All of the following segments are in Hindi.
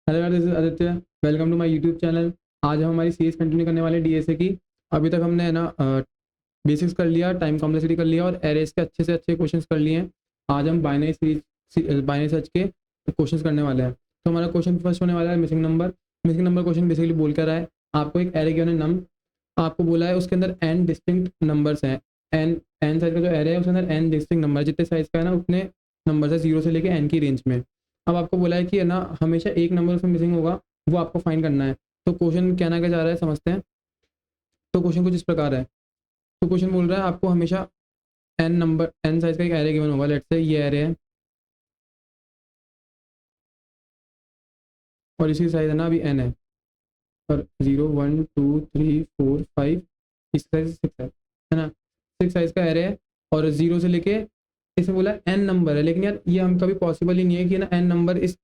हेलो यार, this is Aditya. Welcome to my YouTube channel. आज हम हमारी सीरीज कंटिन्यू करने वाले डीएसए की। अभी तक हमने है ना बेसिक्स कर लिया, टाइम कॉम्प्लेक्सिटी कर लिया और एरेस के अच्छे से अच्छे क्वेश्चंस कर लिए हैं। आज हम बाइनरी सर्च के क्वेश्चंस करने वाले हैं। तो हमारा क्वेश्चन फर्स्ट होने वाला है missing number. Missing number question basically बोल कर रहा है, आपको एक एरे गिवन है नम, आपको बोला है उसके अंदर एन डिस्टिंक्ट नंबर्स हैं। एन एन साइज का जो एरे है उसके अंदर एन डिस्टिंक्ट नंबर, जितने साइज का है ना उतने नंबर है, जीरो से लेके एन की रेंज में। अब आपको बोला है कि है ना हमेशा एक नंबर उसमें मिसिंग होगा, वो आपको फाइंड करना है। तो क्वेश्चन कहना क्या जा रहा है समझते हैं। तो क्वेश्चन कुछ इस प्रकार है। तो क्वेश्चन बोल रहा है आपको हमेशा एन साइज का एक एरे गिवन होगा। लेट्स से ये एरे है और इसी साइज है ना अभी एन है, और 0 1 2 3 4 5, इसका साइज 6 है ना। 6 साइज का एरे है और जीरो से लेके, इसमें बोला एन नंबर है, लेकिन यार ये हम कभी पॉसिबल ही नहीं है कि ना एन नंबर इस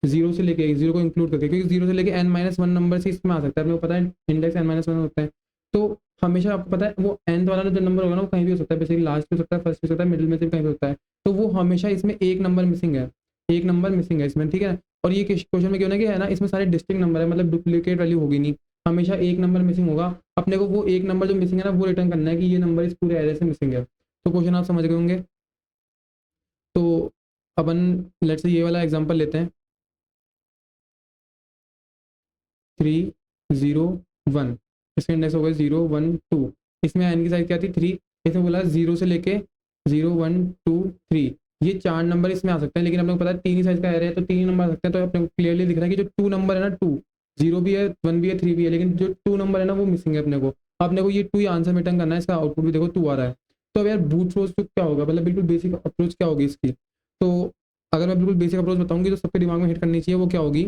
जीरो से लेके जीरो को इंक्लूड करके, क्योंकि जीरो से लेके एन माइनस वन नंबर से इसमें आ सकता है। अपने को पता है इंडेक्स एन माइनस वन होता है। तो हमेशा आपको पता है वो एन वाला जो नंबर होगा ना वो कहीं भी हो सकता है, बेसिकली लास्ट भी हो सकता है, फर्स्ट भी हो सकता है, मिडिल में से भी कहीं भी हो सकता है। तो वो हमेशा इसमें एक नंबर मिसिंग है, एक नंबर मिसिंग है इसमें, ठीक है। और ये क्वेश्चन में क्यों ना कि है ना इसमें सारे डिस्टिंक्ट नंबर है, मतलब डुप्लीकेट वैल्यू होगी नहीं, हमेशा एक नंबर मिसिंग होगा। अपने को वो एक नंबर जो मिसिंग है ना वो रिटर्न करना है कि ये नंबर इस पूरे एरे से मिसिंग है। तो क्वेश्चन आप समझ गए होंगे। तो अपन लेट्स से ये वाला एग्जांपल लेते हैं, 3 0 1। इसका इंडेक्स होगा 0 1 2। इसमें एन की साइज क्या थी 3। इसमें बोला जीरो से लेके 0 1 2 3, ये चार नंबर इसमें आ सकते हैं, लेकिन अपने को पता है तीन ही साइज का एरे है तो तीन ही नंबर आ सकते हैं। तो अपने को क्लियरली दिख रहा है कि जो टू नंबर है ना, टू, जीरो भी है, वन भी है, थ्री भी है, लेकिन जो टू नंबर है ना वो मिसिंग है अपने को। अपने को ये टू ही आंसर में रिटर्न करना है। इसका आउटपुट भी देखो टू आ रहा है। तो अब यार बूट फोर्स क्या होगा, मतलब बिल्कुल बेसिक अप्रोच क्या होगी इसकी। तो अगर मैं बिल्कुल बेसिक अप्रोच बताऊंगी तो सबके दिमाग में हिट करनी चाहिए, वो क्या होगी।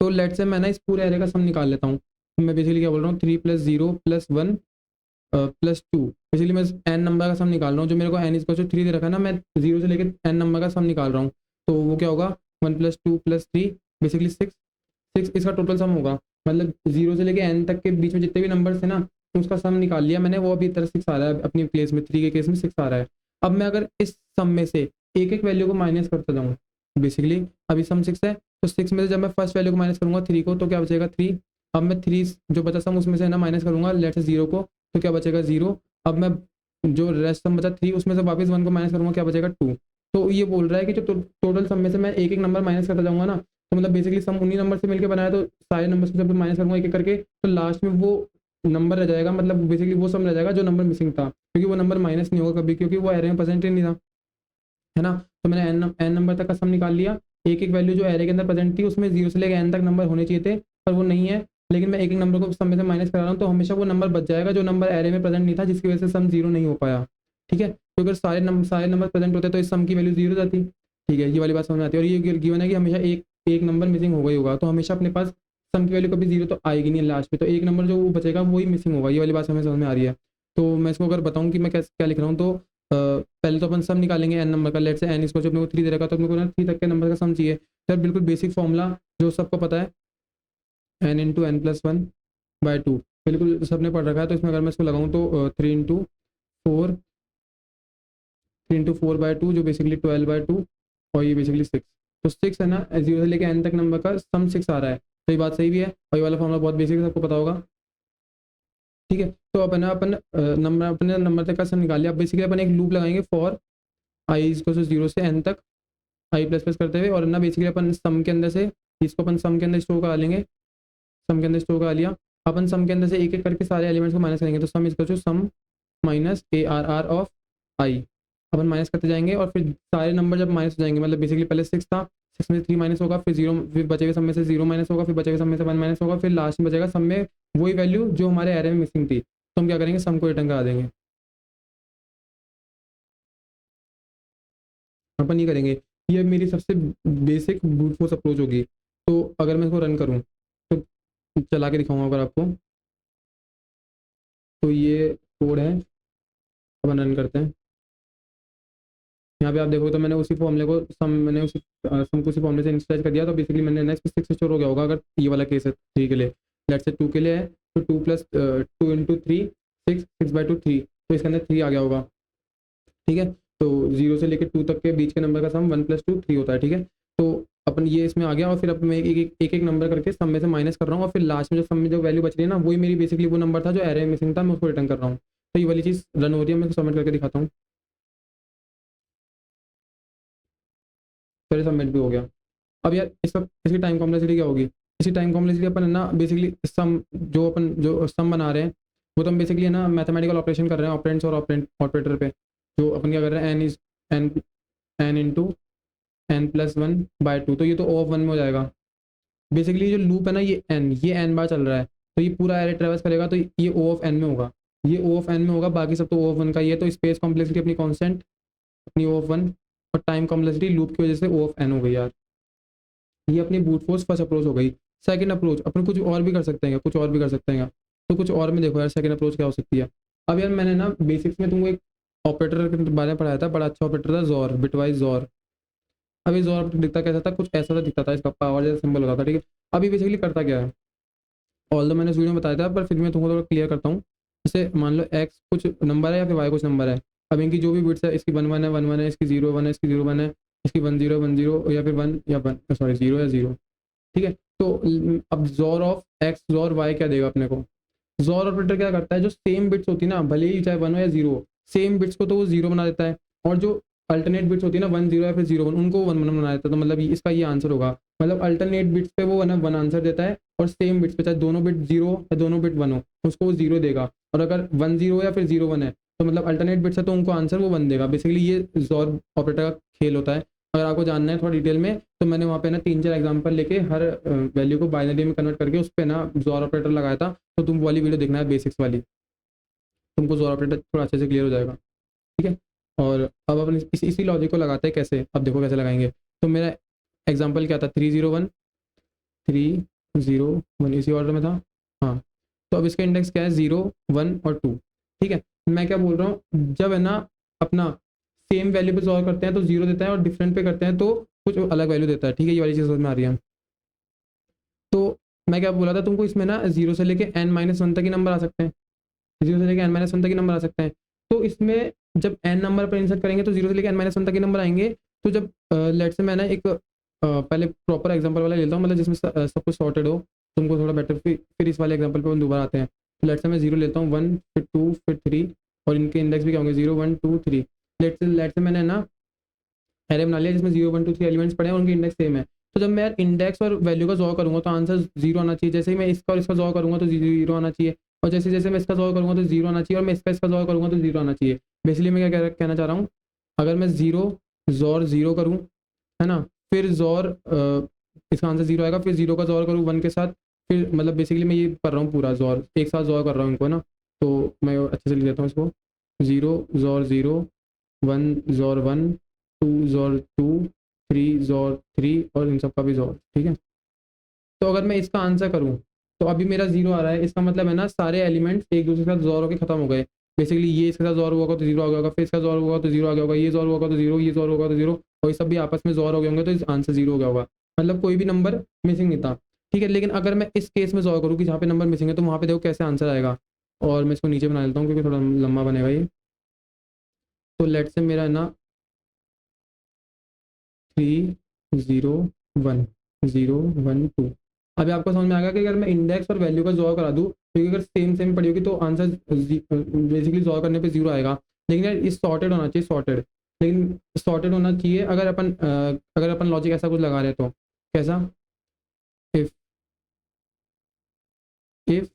तो लेट से मैं ना इस पूरे एरे का सम निकाल लेता हूँ। मैं बेसिकली क्या बोल रहा हूँ, 3 + 0 + 1 +2। बेसिकली मैं एन नंबर का सम निकाल रहा हूँ, जो मेरे को एन इसको जो थ्री दे रखा है ना, मैं जीरो से लेकर एन नंबर का सम निकाल रहा हूँ। तो वो क्या होगा, 1 + 2 + 3, बेसिकली 6। 6 इसका टोटल सम होगा, मतलब जीरो से लेकर एन तक के बीच में जितने भी नंबर थे ना, तो उसका सम निकाल लिया मैंने। वो अभी तरह 6 आ रहा है अपनी प्लेस में, थ्री के केस में 6 आ रहा है। अब मैं अगर इस सम में से एक एक वैल्यू को माइनस करता जाऊँ, बेसिकली अभी सम 6 है, तो 6 में से जब मैं फर्स्ट वैल्यू को माइनस करूंगा 3 को, तो क्या बचेगा 3। अब मैं 3 जो बचा सम उसमें से ना माइनस करूंगा लेट से 0 को, तो क्या बचेगा 0। अब मैं जो रेस्ट सम बचा 3 उसमें से वापस 1 को माइनस करूंगा, क्या बचेगा 2। तो ये बोल रहा है कि जो टोटल सम में से मैं एक एक नंबर माइनस करता जाऊंगा ना, तो मतलब बेसिकली सम उन्हीं नंबर से मिलकर बनाया, तो सारे नंबर से जब माइनस करूंगा एक एक करके, तो लास्ट में वो नंबर रह जाएगा, मतलब बेसिकली वो सम रह जाएगा जो नंबर मिसिंग था, क्योंकि वो नंबर माइनस नहीं होगा कभी, क्योंकि वो एरे में प्रेजेंट ही नहीं था, है ना। तो मैंने एन नंबर तक का सम निकाल लिया। एक एक वैल्यू जो एरे के अंदर प्रेजेंट थी उसमें जीरो से लेकर एन तक नंबर होने चाहिए थे, पर वो नहीं है। लेकिन मैं एक एक नंबर को सम में से माइनस करा रहा हूँ, तो हमेशा वो नंबर बच जाएगा जो नंबर एरे में प्रेजेंट नहीं था, जिसकी वजह से सम जीरो नहीं हो पाया। ठीक है, तो अगर सारे नंबर प्रेजेंट होते तो इस सम की वैल्यू जीरो जाती। ठीक है, ये वाली बात समझ में आती है। और ये गिवन है कि हमेशा एक एक नंबर मिसिंग होगा ही होगा, तो हमेशा अपने पास सम की वैल्यू कभी जीरो तो आएगी नहीं लास्ट में, तो एक नंबर जो वो बचेगा वही मिसिंग होगा। ये वाली बात हमें समझ में आ रही है। तो मैं इसको अगर बताऊँ कि मैं क्या क्या लिख रहा हूँ, तो पहले तो अपन सम निकालेंगे एन नंबर का। लेट से एन इसको जो अपने को थ्री दे रखा, तो अपने को ना थ्री तक के नंबर का सम चाहिए। सर बिल्कुल बेसिक फॉर्मूला जो सबको पता है, n × n + 1/2। बिल्कुल सबने पढ़ रखा है। तो इसमें अगर मैं इसको लगाऊं तो 3 × 4 जो बेसिकली 12/2, और ये बेसिकली 6। तो 6 है ना, जीरो से लेकर एन तक नंबर का सम 6 आ रहा है, तो ये बात सही भी है। और ये वाला फॉर्मूला बहुत बेसिक है, सबको पता होगा। ठीक है, तो अपन ना अपन नंबर अपने नंबर तक का सम निकाल लिया। अब बेसिकली अपन एक लूप लगाएंगे फॉर आई इसको जीरो से एन तक, आई प्लस प्लस करते हुए, और ना बेसिकली अपन सम के अंदर से इसको अपन सम के अंदर स्टोर करा लेंगे। सम के अंदर स्टोर करा लिया। अपन सम के अंदर से एक एक करके सारे एलिमेंट्स को माइनस करेंगे, तो सम इसको sum minus ARR of i. अपन माइनस करते जाएंगे और फिर सारे नंबर जब माइनस हो जाएंगे, मतलब बेसिकली पहले 6 था, 6 में से 3 माइनस होगा, फिर 0, फिर बचे हुए सब में से 0 माइनस होगा, फिर बचे हुए सब में से 1 माइनस होगा, फिर लास्ट में बचेगा सब में वही वैल्यू जो हमारे एरे में मिसिंग थी। तो हम क्या करेंगे, सम को रिटर्न करा देंगे। अपन ये करेंगे, ये मेरी सबसे बेसिक ब्रूट फोर्स अप्रोच होगी। तो अगर मैं इसको रन करूँ, तो चला के दिखाऊंगा अगर आपको। तो ये कोड है, अपन रन करते हैं। यहाँ पे आप देखो तो मैंने उसी फॉर्मूले को मैंने उसी सम को उसी फॉर्मूले से इंस्टाइज कर दिया। तो बेसिकली मैंने ना इसमें 6 स्टोर हो गया होगा, अगर ये वाला केस है 3 के लिए। लेट से 2 के लिए है, तो 2 + 2 × 3 6, 6/2 3, तो इसके अंदर 3 आ गया होगा। ठीक है, तो जीरो से लेकर 2 तक के बीच के नंबर का सम 1 + 2 3 होता है। ठीक है, तो अपन ये इसमें आ गया और फिर अब मैं एक नंबर करके सब में से माइनस कर रहा हूँ और फिर लास्ट में जो सब में जो वैल्यू बच रही है ना वही मेरी बेसिकली वो नंबर था जो एरे मिसिंग था, मैं उसको रिटर्न कर रहा हूँ। तो ये वाली चीज़ रन हो रही है, मैं सबमिट करके दिखाता हूँ। फिर सबमिट भी हो गया। अब यार इसका इसकी टाइम कॉम्प्लेक्सिटी क्या होगी? इसी टाइम कॉम्प्लेक्सिटी अपन है ना बेसिकली सम जो सम बना रहे हैं वो तो हम बेसिकली है ना मैथमेटिकल ऑपरेशन कर रहे हैं ऑपरेंड्स और ऑपरेटर पे। जो अपन क्या कर रहे हैं n is n n into n+1/2, तो ये तो O ऑफ 1 में हो जाएगा। बेसिकली जो लूप है ना ये एन बार चल रहा है, तो ये पूरा एरे ट्रेवर्स करेगा तो ये O ऑफ n में होगा, ये O ऑफ n में होगा, बाकी सब तो O ऑफ 1 का ही है। तो स्पेस कॉम्प्लेक्सिटी अपनी कांस्टेंट अपनी O ऑफ 1 और टाइम कॉम्प्लेक्सिटी लूप की वजह से O ऑफ n हो गई यार। ये अपनी ब्रूट फोर्स फर्स्ट अप्रोच हो गई। सेकंड अप्रोच अपन कुछ और भी कर सकते हैं, कुछ और भी कर सकते हैं। तो कुछ और में देखो यार सेकंड अप्रोच क्या हो सकती है। अब यार मैंने ना बेसिक्स में तुमको एक ऑपरेटर के बारे में पढ़ाया था, बड़ा अच्छा ऑपरेटर था जॉर, बिटवाइज जॉर। अभी जॉर ऑपरेटर दिखता कैसा था, कुछ ऐसा सा दिखता था, इसका पावर जैसा सिंबल होता था, ठीक है। अभी बेसिकली करता क्या है, ऑल मैंने इस वीडियो में बताया था पर फिर मैं तुमको थोड़ा क्लियर करता हूँ। जैसे मान लो एक्स कुछ नंबर है या फिर वाई कुछ नंबर है। अब इनकी जो भी बिट्स है, इसकी 1 1 है 1 1 है, इसकी 0 1 है, इसकी 0 1 है, इसकी 1 0 1 0 या फिर 1 या 1 सॉरी 0 या 0, ठीक है। तो अब जोर ऑफ एक्स जोर वाई क्या देगा अपने को? जोर ऑपरेटर क्या करता है, जो सेम बिट्स होती है ना, भले ही चाहे 1 हो या 0, सेम बिट्स को तो वो 0 बना देता है, और जो अल्टरनेट बिट्स होती है ना 1 0 या फिर 0 1, उनको 1 1 बना देता है। तो मतलब इसका ये आंसर होगा, मतलब अल्टरनेट बिट्स पे वो 1 आंसर देता है, और सेम बिट्स पे चाहे दोनों बिट 0 या दोनों बिट 1 हो उसको वो 0 देगा। और अगर 1 0 या फिर 0 1 है तो मतलब अल्टरनेट बिट्स है तो उनको आंसर वो 1 देगा। बेसिकली ये जोर ऑपरेटर का खेल होता है। अगर आपको जानना है थोड़ा डिटेल में तो मैंने वहाँ पे ना 3 4 एग्जांपल लेके हर वैल्यू को बाइनरी में कन्वर्ट करके उस पर ना जोर ऑपरेटर लगाया था। तो तुम वाली वीडियो देखना है बेसिक्स वाली, तुमको जोर ऑपरेटर थोड़ा अच्छे से क्लियर हो जाएगा, ठीक है। और अब अपन इसी लॉजिक को लगाते हैं कैसे, अब देखो कैसे लगाएंगे। तो मेरा एग्जाम्पल क्या था, 3 0 1 3 0 1, इसी ऑर्डर में था। हाँ, तो अब इसका इंडेक्स क्या है, 0 1 और 2, ठीक है। मैं क्या बोल रहा हूँ, जब है ना अपना सेम वैल्यू पे सॉल्व करते हैं तो 0 देता है, और डिफरेंट पे करते हैं तो कुछ अलग वैल्यू देता है, ठीक है। ये वाली चीज़ समझ में आ रही है। तो मैं क्या बोला था तुमको, इसमें ना 0 से लेके n-1 तक ही नंबर आ सकते हैं, 0 से लेके n-1 तक ही नंबर आ सकते हैं। तो इसमें जब n नंबर पर इंसर्ट करेंगे तो 0 से लेके n-1 तक ही नंबर आएंगे। तो जब लेट से मैं ना एक पहले प्रॉपर एग्जांपल वाला लेता हूँ, मतलब जिसमें सब कुछ सॉर्टेड हो, तुमको थोड़ा बेटर, फिर इस वाले एग्जांपल पे हम दोबारा आते हैं। तो लेट से मैं 0 लेता हूँ, 1 फिर 2 फिर 3, और इनके इंडेक्स भी क्या होंगे, 0 1 2 3। लेट से मैंने ना एरे बना लिया जिसमें 0 1 2 3 एलिमेंट्स पड़े हैं, उनके इंडेक्स सेम है। तो जब मैं यार इंडेक्स और वैल्यू का जॉ करूँगा तो आंसर 0 आना चाहिए। जैसे ही मैं इसका और इसका जॉ करूँगा तो 0 आना चाहिए, और जैसे जैसे मैं इसका जॉ करूँगा तो 0 आना चाहिए, और मैं इसका जॉ करूँगा तो 0 आना चाहिए। बेसिकली मैं क्या कहना चाह रहा हूँ, अगर मैं 0 जॉर 0 करूँ, है ना, फिर जॉर इसका आंसर 0 आएगा, फिर 0 का जॉर करूँ 1 के साथ, फिर मतलब बेसिकली मैं ये कर रहा हूँ पूरा जॉर एक साथ जॉर कर रहा हूँ इनको, है ना। तो मैं अच्छे से लिख देता हूँ इसको, 0 जॉर 0 1 जॉर 1 2 जॉर 2 3 जॉर 3, और इन सब का भी जॉर, ठीक है। तो अगर मैं इसका आंसर करूँ तो अभी मेरा 0 आ रहा है, इसका मतलब है ना सारे एलिमेंट्स एक दूसरे के साथ जॉर होकर खत्म हो गए। बेसिकली ये इसके साथ जॉर हुआ होगा तो 0 आ गया होगा, फिर इसका जॉर हुआ तो 0 आ गया होगा, ये जॉर हुआ तो 0, ये जॉर होगा तो 0, और ये सब भी आपस में जॉर हो गए होंगे तो आंसर 0 हो गया होगा। मतलब कोई भी नंबर मिसिंग नहीं था, ठीक है। लेकिन अगर मैं इस केस में जॉर करूँ कि जहाँ पे नंबर मिसिंग है, तो वहाँ पे देखो कैसे आंसर आएगा। और मैं इसको नीचे बना लेता हूँ क्योंकि थोड़ा लंबा बनेगा ये। तो लेट से मेरा है ना 3 0 1 0 1 2। अभी आपको समझ में आ गया कि अगर मैं इंडेक्स और वैल्यू का जॉब करा दूँ, क्योंकि अगर सेम सेम पड़ी होगी तो आंसर बेसिकली जॉब करने पे 0 आएगा। लेकिन यार इस सॉर्टेड होना चाहिए, सॉर्टेड, लेकिन सॉर्टेड होना चाहिए अगर अपन लॉजिक ऐसा कुछ लगा रहे तो कैसा, if if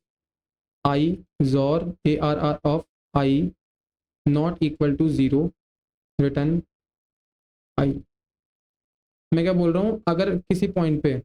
i xor ARR of i not equal to 0 return i. मैं क्या बोल रहा हूँ, अगर किसी पॉइंट पे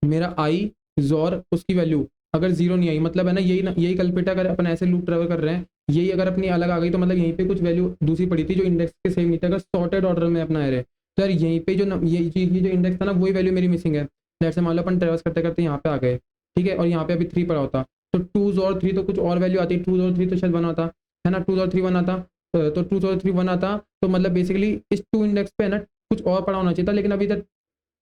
मेरा आई जॉर उसकी वैल्यू अगर 0 नहीं आई, मतलब है ना यही कल्पिट है। अगर अपन ऐसे लूप ट्रेवल कर रहे हैं, यही अगर अपनी अलग आ गई तो मतलब यहीं पे कुछ वैल्यू दूसरी पड़ी थी जो इंडेक्स के सेम नहीं था, अगर सॉर्टेड ऑर्डर में अपना एरे, तो यार यहीं पे ये जो इंडेक्स था ना वही वैल्यू मेरी मिसिंग है। जैसे मान लो अपन ट्रेवल्स करते करते यहाँ पे आ गए, ठीक है, और यहाँ पे अभी 3 पड़ा होता, तो 2 और 3 तो कुछ और वैल्यू आती, 2 और 3 तो शायद 1 आता, है ना, 2 और 3 1 आता। तो 2 और 3 1 आता, तो मतलब बेसिकली इस 2 इंडेक्स पे है ना कुछ और पड़ा होना चाहिए था, लेकिन अभी तक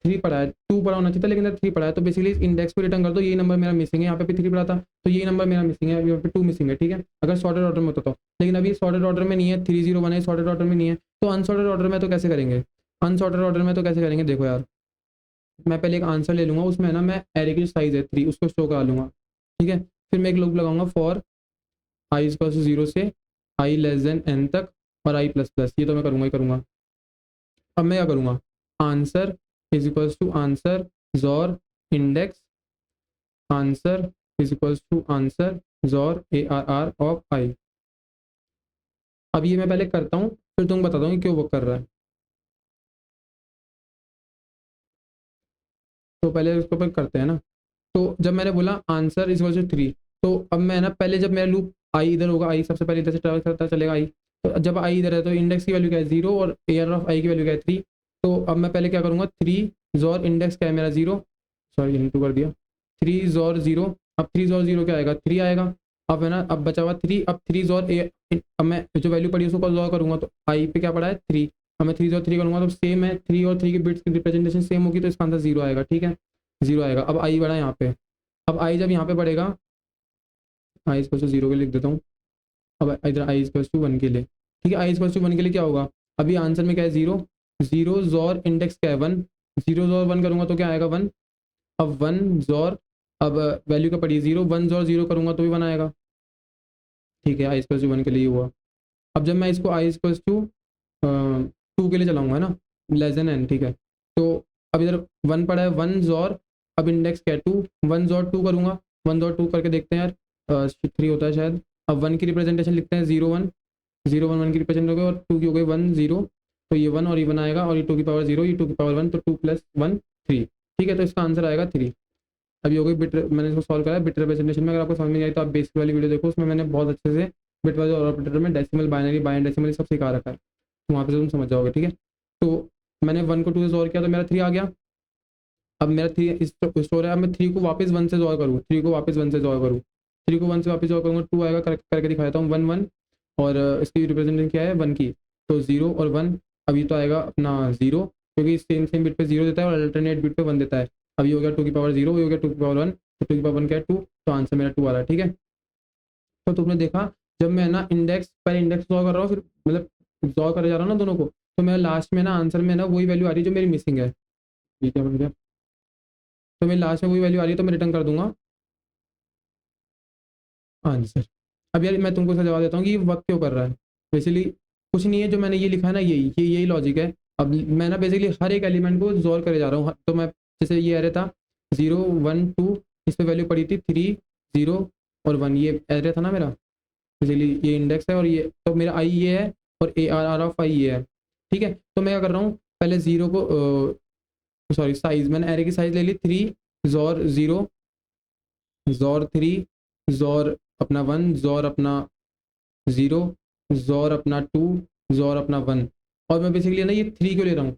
3 पड़ा है, 2 पड़ा होना चाहिए था लेकिन 3 पड़ा है। तो बेसिकली इस इंडेक्स को रिटर्न कर दो, यही नंबर मेरा मिसिंग है, यहाँ पे भी 3 पड़ा था तो यही नंबर मेरा मिसिंग है, यहाँ पे 2 मिसिंग है, ठीक है, अगर सॉर्टेड ऑर्डर में होता तो। लेकिन अभी सॉर्टेड ऑर्डर में नहीं है, 3 0 1 है, सॉर्टेड ऑर्डर में नहीं है, तो अनसॉर्टेड ऑर्डर में तो कैसे करेंगे, अनसॉर्टेड ऑर्डर में तो कैसे करेंगे देखो यार। मैं पहले एक आंसर ले लूँगा, उसमें है ना मैं एरे की जो साइज़ है 3 उसको शो करा लूँगा, ठीक है। फिर मैं एक लूप लगाऊंगा for i is equal to 0 से आई लेस देन n तक और आई प्लस प्लस, ये तो मैं करूँगा ही करूँगा। अब मैं क्या करूँगा, answer is equals to answer xor index answer is equals to answer xor ARR of i. अब ये मैं पहले करता हूँ, फिर तुम बताता हूँ कि क्यों वर्क कर रहा है। तो पहले उसको पर करते हैं ना। तो जब मैंने बोला आंसर इज इक्वल टू 3, तो अब मैं ना पहले जब मेरा लूप आई इधर होगा, आई सबसे पहले इधर से ट्रैवल करता चलेगा आई, तो जब आई इधर है तो इंडेक्स की वैल्यू क्या है 0 और ARR ऑफ आई की वैल्यू क्या है 3। तो अब मैं पहले क्या करूँगा 3 जॉर इंडेक्स क्या है मेरा 0, सॉरी इंटू कर दिया, 3 जॉर 0। अब 3 जॉर 0 क्या आएगा 3 आएगा। अब है ना, अब बचा हुआ 3, अब 3 जॉर ए, अब मैं जो वैल्यू पड़ी उसको जॉर करूँगा तो आई पे क्या पड़ा है 3। अब मैं 3 जॉर 3 करूँगा तो सेम है, 3 और 3 की बिट्स की रिप्रेजेंटेशन सेम होगी, तो इसका आंसर 0 आएगा, ठीक है 0 आएगा। अब आई बढ़ा यहाँ पे, अब आई जब यहाँ पे बढ़ेगा, आई इक्वल टू 0 के लिए लिख देता हूँ। अब इधर आई इक्वल टू 1 के लिए, ठीक है आई इक्वल टू 1 के लिए क्या होगा, अभी आंसर में क्या है 0, 0 जॉर इंडेक्स क्या है 1, 0 जॉर 1 करूँगा तो क्या आएगा 1। अब 1 जॉर, अब वैल्यू क्या पड़ी 0, 1 जॉर 0 करूँगा तो भी 1 आएगा, ठीक है आई इक्वल टू 1 के लिए हुआ। अब जब मैं इसको आई इक्वल टू 2 के लिए चलाऊँगा है ना, लेस देन n, ठीक है। तो अब इधर 1 पड़ा है, 1 जॉर, अब इंडेक्स क्या है 2, 1 जॉर 2 करूँगा, 1 जॉर 2 करके देखते हैं यार, 3 होता है शायद। अब 1 की रिप्रेजेंटेशन लिखते हैं 0 1, 0 1 1 की रिप्रेजेंट हो गई और 2 की हो गई 1 0, तो ये 1 और ये 1 आएगा और ये 2 की पावर 0, ये 2 की पावर 1, तो 2 प्लस 1 3, ठीक है। तो इसका आंसर आएगा 3। अभी हो गई बिट, मैंने इसको सॉल्व करा बिट रिप्रेजेंटेशन में। अगर आपको समझ में नहीं आई तो आप बेसिक वाली वीडियो देखो, उसमें मैंने बहुत अच्छे से बिट वाइज और ऑपरेटर में डेसिमल बाइनरी बाइनरी डेसिमल सब सिखा रखा है, तो वहाँ पे तुम समझ जाओगे, ठीक है। तो मैंने 1 को 2 से सॉल्व किया तो मेरा 3 आ गया। अब मेरा 3 स्टोर है, अब मैं 3 को वापस 1 से सॉल्व करूँ, 3 को वापस 1 से सॉल्व करूँ, 3 को 1 से वापस सॉल्व करूँगा 2 आएगा, करके दिखा देता हूँ 1 1, और इसकी रिप्रेजेंटेशन क्या है 1 की, तो 0 और 1। अभी तो आएगा अपना 0, क्योंकि सेम सेम बिट पे 0 देता है और अल्टरनेट बिट पे 1 देता है। अभी हो गया 2 की पावर 0, ये हो गया 2 की पावर 1, तो 2 की पावर 1 क्या है 2, तो आंसर मेरा 2 आ रहा है, ठीक है। तो तुमने देखा जब मैं ना इंडेक्स पहले इंडेक्स सॉल्व कर रहा हूँ, फिर मतलब सॉल्व करे जा रहा हूँ ना दोनों को, तो मेरा लास्ट में ना आंसर में ना वही वैल्यू आ रही है जो मेरी मिसिंग है, ठीक है बन गया। तो मेरी लास्ट में वही वैल्यू आ रही है तो मैं रिटर्न कर दूंगा आंसर। अब यार मैं तुमको इसका जवाब देता हूँ कि ये वर्क क्यों कर रहा है। बेसिकली कुछ नहीं है, जो मैंने ये लिखा है ना यही लॉजिक है। अब मैं ना बेसिकली हर एक एलिमेंट को जोर करे जा रहा हूँ, तो मैं जैसे ये एरे था 0 1 2, इस पर वैल्यू पड़ी थी 3 0 और 1, ये एरे था ना मेरा, बेसिकली ये इंडेक्स है और ये तो मेरा आई ये है और ARR ऑफ आई ये है, ठीक है। तो मैं क्या कर रहा हूँ पहले जीरो को, सॉरी साइज, मैंने एरे की साइज ले ली 3 जॉर 0 जॉर 3 जॉर अपना 1 जॉर अपना 0 जॉर अपना 2 जॉर अपना 1। और मैं बेसिकली ना ये 3 क्यों ले रहा हूँ,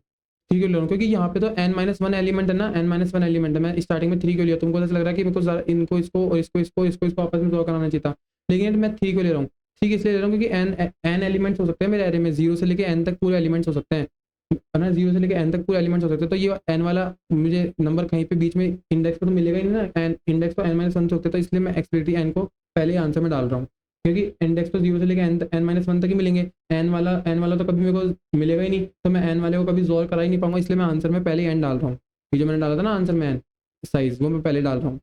3 क्यों ले रहा हूँ क्योंकि यहाँ पे तो n-1 एलिमेंट है ना, n-1 एलिमेंट है। मैं स्टार्टिंग में 3 क्यों लिया, तुमको ऐसा लग रहा है कि मेरे को इनको इसको और इसको आपस में सॉल्व कराना चाहिए था, लेकिन मैं 3 क्यों ले रहा हूँ, 3 इसलिए ले रहा हूँ क्योंकि n एलिमेंट्स हो सकते हैं मेरे एरे में, 0 से लेके n तक पूरे एलिमेंट्स हो सकते हैं, है ना, 0 से लेके n तक पूरे एलिमेंट्स हो सकते हैं। तो ये n वाला मुझे नंबर कहीं पे बीच में इंडेक्स पे तो मिलेगा ही नहीं ना, इंडेक्स तो n-1 से होते हैं, तो इसलिए मैं एक्सप्लिसिटली n को पहले आंसर में डाल रहा हूँ, क्योंकि इंडेक्स तो 0 से लेके n-1 तक ही मिलेंगे, n वाला तो कभी मेरे को मिलेगा ही नहीं, तो मैं n वाले को कभी सॉल्व करा ही नहीं पाऊंगा, इसलिए मैं आंसर में पहले n डाल रहा हूँ। ये जो मैंने डाला था ना आंसर में n साइज, वो मैं पहले डाल रहा हूँ,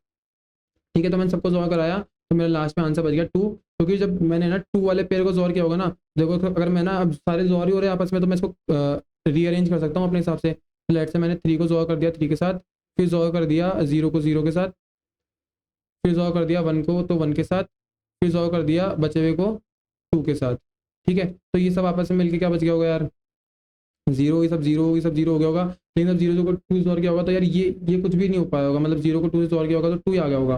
ठीक है। तो मैंने सबको सॉल्व कराया तो मेरा लास्ट में आंसर बच गया 2, क्योंकि जब मैंने ना 2 वाले पेयर को सॉल्व किया होगा ना, देखो अगर मैं ना अब सारे सॉल्व ही हो रहे हैं आपस में, तो मैं इसको रीअरेंज कर सकता हूँ अपने हिसाब से। लेट से मैंने 3 को सॉल्व कर दिया 3 के साथ, फिर सॉल्व कर दिया 0 को 0 के साथ, फिर सॉल्व कर दिया 1 को तो 1 के साथ, फिर सॉल्व कर दिया बचे हुए को 2 के साथ, ठीक है। तो ये सब आपस में मिलकर क्या बच गया होगा यार, 0, ये सब जीरो हो गया होगा। लेकिन अब 0 को 2 से सॉल्व किया होगा तो यार ये कुछ भी नहीं हो पाया होगा, मतलब 0 को 2 से सॉल्व किया होगा तो 2 ही आ गया होगा,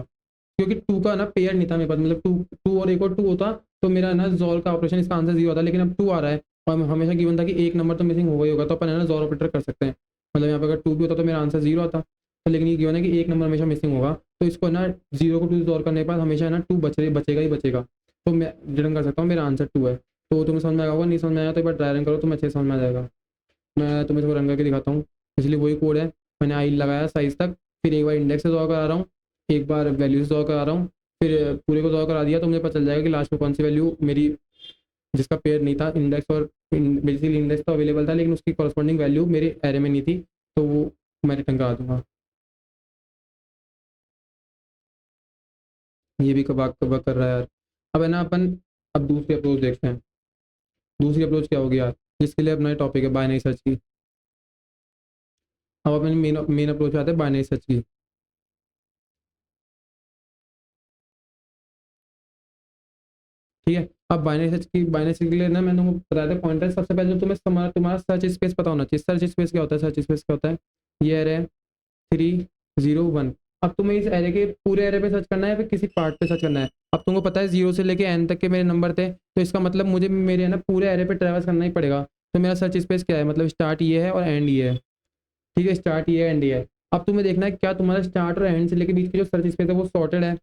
क्योंकि 2 का ना पेयर नहीं था मेरे पास, मतलब 2 2 और एक और 2 होता तो मेरा ना जॉल्व का ऑपरेशन इसका आंसर 0 आता, लेकिन अब 2 आ रहा है और हमेशा गिवन था कि एक नंबर तो मिसिंग होगा ही होगा, तो अपन है ना जॉल्व ऑपरेटर कर सकते हैं। मतलब यहाँ पे अगर 2 भी होता तो मेरा आंसर 0 आता, तो लेकिन ये गिवन है कि एक नंबर हमेशा मिसिंग होगा, तो इसको ना 0 को 2 से सॉल्व करने के बाद हमेशा है ना 2 बचेगा ही बचेगा, तो मैं रिटर्न कर सकता हूँ मेरा आंसर 2 है। तो तुम्हें समझ में आया होगा, नहीं समझ में आया तो एक बार ट्राई रन करो, तुम्हें अच्छे समझ में आ जाएगा। मैं तुम्हें इसको रन करके दिखाता हूँ। इसलिए वही कोड है, मैंने आई लगाया साइज तक, फिर एक बार इंडेक्स से सॉल्व करा रहा हूँ, एक बार वैल्यू से सॉल्व करा रहा हूँ, फिर पूरे को सॉल्व करा दिया, तो मुझे पता चल जाएगा कि लास्ट में कौन सी वैल्यू मेरी जिसका पेयर नहीं था इंडेक्स, और बेसिकली इंडेक्स तो अवेलेबल था लेकिन उसकी कॉरस्पॉन्डिंग वैल्यू मेरे एरे में नहीं थी, तो वो मैं रिटर्न करा दूंगा। ये भी कबाक कबाक कर रहा है यार। अब है ना अपन, अब दूसरी अप्रोच देखते हैं। दूसरी अप्रोच क्या होगी यार, जिसके लिए अपना टॉपिक है बाइनरी सर्च की। अब अपनी मेन अप्रोच आते हैं बाइनरी सर्च की। ठीक है, अब बाइनरी सर्च के लिए ना मैंने तुमको बताया था पॉइंटर। सबसे पहले जो तुम्हें तुम्हारा तुम्हारा सर्च स्पेस पता होना चाहिए। सर्च स्पेस क्या होता है, सर्च स्पेस क्या होता है, ये एरे 3 0 1। अब तुम्हें इस एरे के पूरे एरे पे सर्च करना है या फिर किसी पार्ट पे सर्च करना है। अब तुमको पता है 0 से लेके n तक के मेरे नंबर थे, तो इसका मतलब मुझे मेरे ना पूरे एरे पे ट्रैवल्स करना ही पड़ेगा। तो मेरा सर्च स्पेस क्या है, मतलब स्टार्ट ये है और एंड ये है। ठीक है, स्टार्ट ये है एंड ये है। अब तुम्हें देखना है क्या तुम्हारा स्टार्ट और एंड से लेके बीच की जो सर्च स्पेस है वो सॉर्टेड है।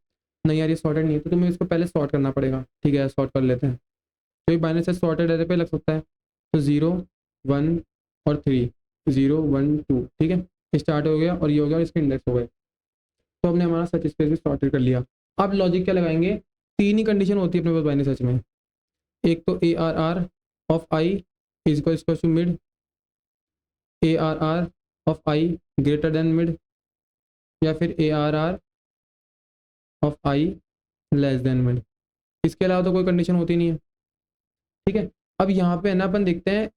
नहीं यार ये सॉर्टेड नहीं है, तो तुम्हें इसको पहले सॉर्ट करना पड़ेगा। ठीक है, सॉर्ट कर लेते हैं। तो ये बाइनरी सर्च सॉर्टेड एरे पे लग सकता है। तो 0 1 और 3, 0 1 2। ठीक है, स्टार्ट हो गया और ये हो गया और इसके इंडेक्स हो गए। तो हमने हमारा सर्च स्पेस भी सॉर्टेड कर लिया। अब लॉजिक क्या लगाएंगे, तीन ही कंडीशन होती है अपने पास बाइनरी सर्च में। एक तो ARR of i is equal to mid, ARR of i greater than mid, या फिर ARR of i less than mid. इसके अलावा तो कोई कंडीशन होती नहीं है। ठीक है, अब यहाँ पे है ना अपन देखते हैं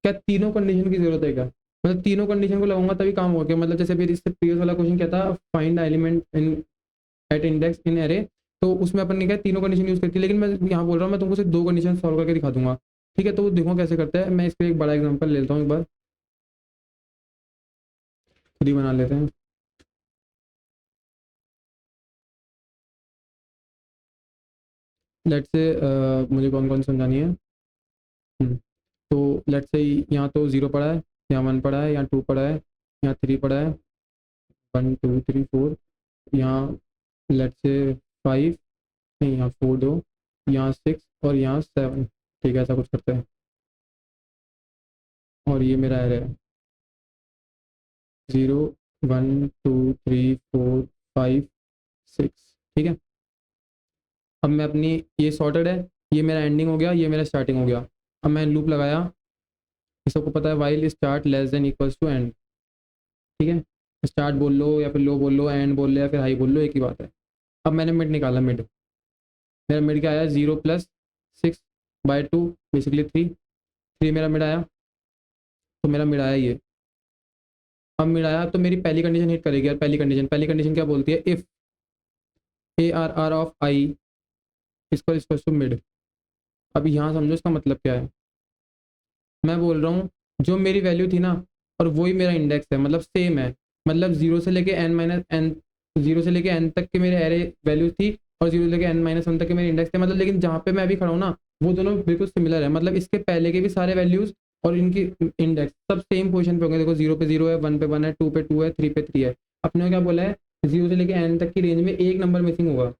क्या तीनों कंडीशन की जरूरत है क्या, मतलब तीनों कंडीशन को लगाऊंगा तभी काम होगा क्या। मतलब जैसे फिर इससे प्रीवियस वाला क्वेश्चन क्या था, find element in at index in array, तो उसमें अपन ने क्या तीनों कंडीशन यूज करती है। लेकिन मैं यहाँ बोल रहा हूँ मैं तुमको सिर्फ दो कंडीशन सॉल्व करके दिखा दूंगा। ठीक है, तो देखो कैसे करते हैं। मैं इसके एक बड़ा एग्जाम्पल लेता हूँ, एक बार खुद ही बना लेते हैं। लेट से मुझे कौन कौन समझानी है। तो लेट से यहाँ तो 0 पड़ा है, यहाँ 1 पड़ा है, यहाँ 2 पड़ा है, यहाँ 3 पड़ा है, 1 2 3 4, यहाँ लेट से 5, नहीं यहाँ 4 दो, यहाँ 6 और यहाँ 7। ठीक है, ऐसा कुछ करते हैं। और ये मेरा एरे है 0 1 2 3 4 5 6। ठीक है, अब मैं अपनी, ये सॉर्टेड है, ये मेरा एंडिंग हो गया, ये मेरा स्टार्टिंग हो गया। अब मैं लूप लगाया, ये सबको पता है while start less than equals to end. ठीक है, स्टार्ट बोल लो या फिर लो बोल लो, एंड बोल लो या फिर हाई बोल लो, एक ही बात है। अब मैंने मिड निकाला, मिड मेरा मिड क्या आया, 0 + 6/2 बेसिकली 3 मेरा मिड आया। तो मेरा मिड आया ये। अब मिड आया तो मेरी पहली कंडीशन हिट करेगी यार। पहली कंडीशन क्या बोलती है, if ARR of i equal to mid. अब यहाँ समझो इसका मतलब क्या है। मैं बोल रहा हूँ जो मेरी वैल्यू थी ना, और वही मेरा इंडेक्स है, मतलब सेम है। मतलब 0 से लेके n तक के मेरे एरे वैल्यू थी, और 0 से लेके n-1 तक के मेरे इंडेक्स थे। मतलब लेकिन जहाँ पे मैं अभी खड़ा हूँ ना, वो दोनों बिल्कुल सिमिलर है। मतलब इसके पहले के भी सारे वैल्यूज और इनकी इंडेक्स सब सेम पोजीशन पे होंगे। देखो 0 पे 0 है, 1 पे 1 है, 2 पे 2 है, 3 पे 3 है। अपने को क्या बोला है, 0 से लेके n तक की रेंज में एक नंबर मिसिंग होगा।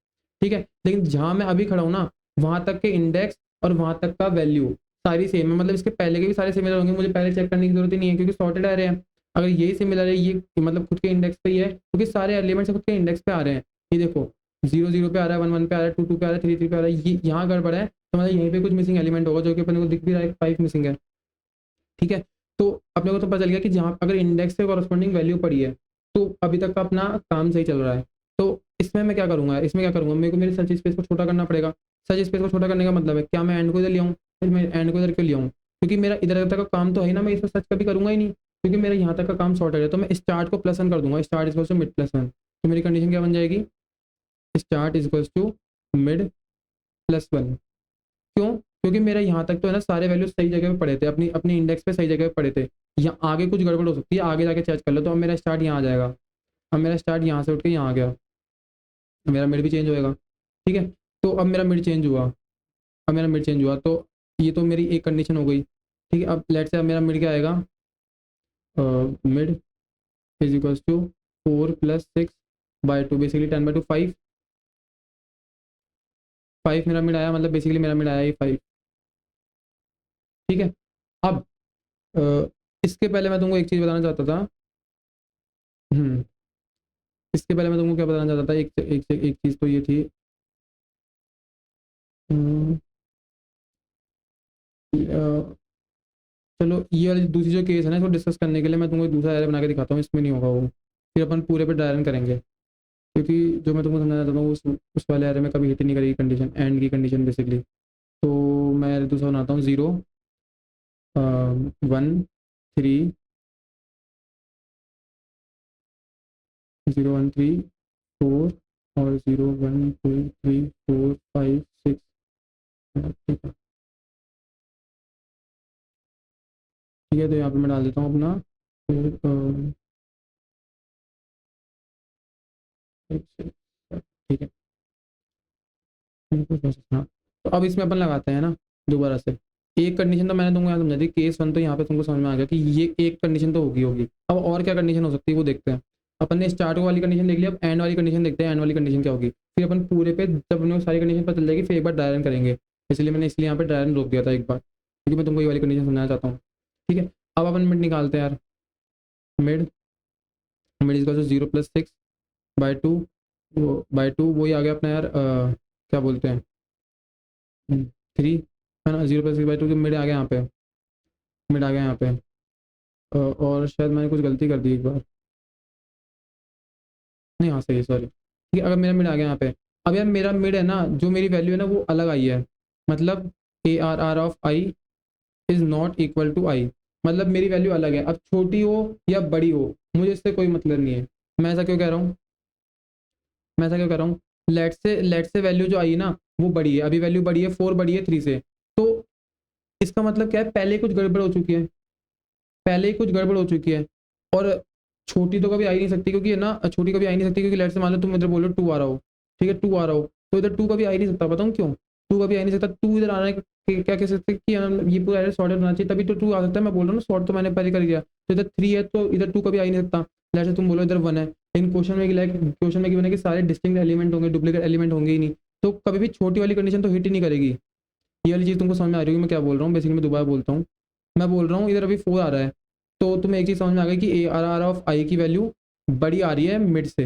ठीक है, लेकिन जहाँ मैं अभी खड़ा हूँ ना, वहाँ तक के इंडेक्स और वहाँ तक का वैल्यू सारी सेम है। मतलब इसके पहले के भी सारे सिमिलर होंगे, मुझे पहले चेक करने की जरूरत ही नहीं है क्योंकि सॉर्टेड आ रहे हैं। अगर यही सिमिलर है, ये मतलब खुद के इंडेक्स पे ही है, क्योंकि सारे एलिमेंट्स खुद के इंडेक्स पे आ रहे हैं। ये देखो 0 0 पे आ रहा है, 1 1 पे आ रहा है, 2 2 पे आ रहा है, 3 3 पे आ रहा है। ये यहाँ गड़बड़ है, तो मतलब यहीं पे कुछ मिसिंग एलिमेंट होगा, जो कि अपने को दिख भी रहा है, 5 मिसिंग है। ठीक है, तो अपने को तो पता चल गया कि जहाँ अगर इंडेक्स से कॉरस्पॉन्डिंग वैल्यू पड़ी है, तो अभी तक का अपना काम सही चल रहा है। तो इसमें मैं क्या करूँगा, इसमें क्या करूँगा, मेरे को मेरे सर्च स्पेस को छोटा करना पड़ेगा। सर्च स्पेस को छोटा करने का मतलब है क्या, मैं एंड को इधर ले आऊँ, फिर मैं एंड को इधर क्यों ले आऊँ, क्योंकि मेरा इधर तक का काम तो है ना, मैं इसमें सर्च कभी करूँगा ही नहीं, क्योंकि मेरा यहाँ तक का काम सॉर्टेड है। तो मैं स्टार्ट को +1 कर दूंगा, स्टार्ट इज टू मिड +1। तो मेरी कंडीशन क्या बन जाएगी, स्टार्ट इज टू मिड +1। क्यों, क्योंकि मेरा यहाँ तक तो है ना सारे वैल्यूज सही जगह पे पड़े थे, अपनी अपनी इंडेक्स पे सही जगह पे पड़े थे। यहाँ आगे कुछ गड़बड़ हो सकती है, आगे जाके चेक कर लो। तो अब मेरा स्टार्ट यहाँ आ जाएगा। अब मेरा स्टार्ट यहाँ से उठ के यहाँ आ गया, मेरा मिड भी चेंज होएगा। ठीक है, तो अब मेरा मिड चेंज हुआ, अब मेरा मिड चेंज हुआ, तो ये तो मेरी एक कंडीशन हो गई। ठीक है, अब लेट से अब मेरा मिड क्या आएगा, mid is equal to 4 + 6/2 basically 10/2 5। 5 मेरा मिड आया, मतलब बेसिकली मेरा मिड आया ये 5। ठीक है, अब इसके पहले मैं तुमको एक चीज़ बताना चाहता था। हम्म, इसके पहले मैं तुमको क्या बताना चाहता था, एक चीज़ तो ये थी। हम्म, चलो ये वाली दूसरी जो केस है ना, इसको डिस्कस करने के लिए मैं तुमको एक दूसरा एरे बना के दिखाता हूँ, इसमें नहीं होगा वो, फिर अपन पूरे पे ड्राई रन करेंगे। क्योंकि जो मैं तुमको समझाना चाहता हूँ उस वाले एरे में कभी हिट नहीं करेगी कंडीशन, एंड की कंडीशन बेसिकली। तो मैं दूसरा बनाता हूँ 0 1 3 0 1 3 4 और 0 1 2 3 4 5 6। ठीक है, ठीक है, तो यहाँ पे मैं डाल देता हूँ अपना फिर, ठीक है। हाँ, तो अब इसमें अपन लगाते हैं ना दोबारा से। एक कंडीशन तो मैंने तुमको यहाँ समझा दी, केस वन तो यहाँ पे तुमको समझ में आ गया कि ये एक कंडीशन तो होगी होगी। अब और क्या कंडीशन हो सकती है वो देखते हैं। अपन ने स्टार्ट वाली कंडीशन देख लिया, अब एंड वाली कंडीशन देखते हैं, एंड वाली कंडीशन क्या होगी। फिर अपन पूरे पे जब अपने को सारी कंडीशन पता चल जाएगी फिर एक बार ड्राई रन करेंगे। इसलिए यहाँ पे ड्राई रन रोक दिया था एक बार, क्योंकि मैं तुमको ये वाली कंडीशन समझाना चाहता हूँ। ठीक है, अब अपन मिड निकालते हैं यार। मिड मिड इज 0 + 6/2, वो बाई टू वही आ गया अपना यार, क्या बोलते हैं 3 है ना। 0 + 6/2 तो मिड आ गया यहाँ पे, मिड आ गया यहाँ पे। और शायद मैंने कुछ गलती कर दी एक बार, नहीं हाँ सही है, सॉरी। ठीक है, अगर मेरा मिड आ गया यहाँ पे। अब यार मेरा मिड है ना, जो मेरी वैल्यू है ना वो अलग आई है। मतलब ARR(i) is not equal to i. मतलब मेरी वैल्यू अलग है, अब छोटी हो या बड़ी हो मुझे इससे कोई मतलब नहीं है। मैं ऐसा क्यों कह रहा हूँ, मैं ऐसा क्यों कह रहा हूँ, लेट से वैल्यू जो आई है ना वो बड़ी है, अभी वैल्यू बड़ी है 4 बड़ी है 3 से। तो इसका मतलब क्या है, पहले कुछ गड़बड़ हो चुकी है, पहले ही कुछ गड़बड़ हो चुकी है। और छोटी तो कभी आ ही नहीं सकती, क्योंकि है ना छोटी कभी आ ही नहीं सकती, क्योंकि लेट से मान लो तुम इधर बोलो 2 आ रहा हो, ठीक है 2 आ रहा हो, तो इधर 2 कभी आ ही नहीं सकता। बताऊँ क्यों 2 कभी आ ही नहीं सकता, 2 इधर आने क्या कह सकते कि ये पूरा एरर सॉर्टेड होना चाहिए तभी तो 2 आ सकता है। मैं बोल रहा हूँ ना सॉर्ट तो मैंने पहले कर दिया, तो इधर 3 है तो इधर 2 कभी आ ही नहीं सकता। लेट से तुम बोलो इधर 1 है, लेकिन क्वेश्चन में गिवन है कि सारे डिस्टिंक्ट एलिमेंट होंगे, डुप्लीकेट एलिमेंट होंगे ही नहीं। तो कभी भी छोटी वाली कंडीशन तो हिट ही नहीं करेगी। ये वाली चीज़ तुमको समझ में आ रही होगी मैं क्या बोल रहा हूँ। बेसिकली मैं दोबारा बोलता हूँ, मैं बोल रहा हूँ इधर अभी 4 आ रहा है, तो तुम्हें एक चीज़ समझ में आ गई कि ARR(i) की वैल्यू बड़ी आ रही है मिड से।